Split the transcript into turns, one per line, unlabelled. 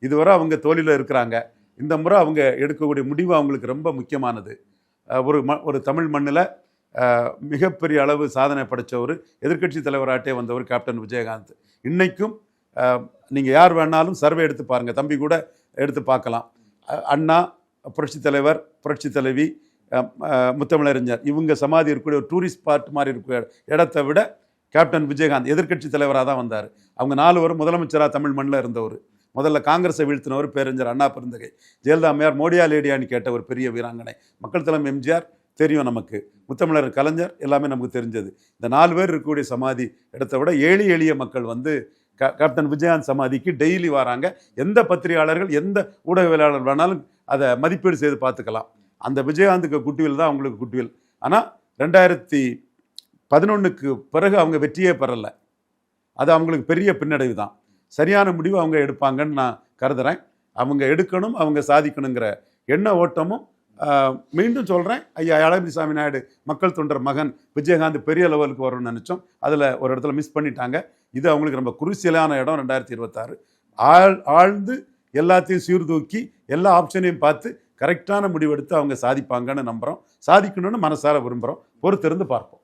இதுவரை அவங்க தோல்வியில் இருக்கிறாங்க. இந்த முறை அவங்க எடுக்கக்கூடிய முடிவு அவங்களுக்கு ரொம்ப முக்கியமானது. ஒரு தமிழ் மண்ணில் மிகப்பெரிய அளவு சாதனை படைத்தவர், எதிர்க்கட்சி தலைவராட்டே வந்தவர் கேப்டன் விஜயகாந்த். இன்னைக்கும் நீங்கள் யார் வேணாலும் சர்வே எடுத்து பாருங்கள், தம்பி கூட எடுத்து பார்க்கலாம். அண்ணா, புரட்சி தலைவர், புரட்சி தலைவி, முத்தமிழறிஞர், இவங்க சமாதி இருக்கக்கூடிய ஒரு டூரிஸ்ட் ஸ்பாட் மாதிரி இருக்கிற இடத்தை விட கேப்டன் விஜயகாந்த் எதிர்க்கட்சி தலைவராக தான் வந்தார். அவங்க 4 வரும் முதலமைச்சராக தமிழ் மண்ணில் இருந்தவர். முதல்ல காங்கிரஸை வீழ்த்தினவர் பேரறிஞர் அண்ணா பெருந்தகை. ஜெயலலிதா அம்மையார் மோடியா லேடியான்னு கேட்ட ஒரு பெரிய வீராங்கனை. மக்கள் தலைவர் எம்ஜிஆர் தெரியும் நமக்கு, முத்தமிழர் கலைஞர் எல்லாமே நமக்கு தெரிஞ்சது. இந்த 4 பேர் இருக்கக்கூடிய சமாதி இடத்தை விட எளிய மக்கள் வந்து கேப்டன் விஜயகாந்த் சமாதிக்கு டெய்லி வராங்க. எந்த பத்திரிகையாளர்கள், எந்த ஊடகவியலாளர் வேணாலும் அதை மதிப்பீடு செய்து பார்த்துக்கலாம். அந்த விஜயகாந்துக்கு குட்டுவில் தான் அவங்களுக்கு குட்டுவில். ஆனால் 2011க்கு பிறகு அவங்க வெற்றியே பெறலை. அது அவங்களுக்கு பெரிய பின்னடைவு தான். சரியான முடிவு அவங்க எடுப்பாங்கன்னு நான் கருதுகிறேன். அவங்க எடுக்கணும், அவங்க சாதிக்கணுங்கிற எண்ண ஓட்டமும், மீண்டும் சொல்கிறேன், ஐயா எடப்பாடி நாயுடு மக்கள் தொண்டர் மகன் விஜயகாந்த் பெரிய லெவலுக்கு வரும்னு நினச்சோம். அதில் ஒரு இடத்துல மிஸ் பண்ணிட்டாங்க. இது அவங்களுக்கு ரொம்ப குருசியலான இடம். 2026 ஆழ்ந்து எல்லாத்தையும் சீர்தூக்கி எல்லா ஆப்ஷனையும் பார்த்து கரெக்டான முடிவெடுத்து அவங்க சாதிப்பாங்கன்னு நம்புகிறோம். சாதிக்கணும்னு மனசார விரும்புகிறோம். பொறுத்திருந்து பார்ப்போம்.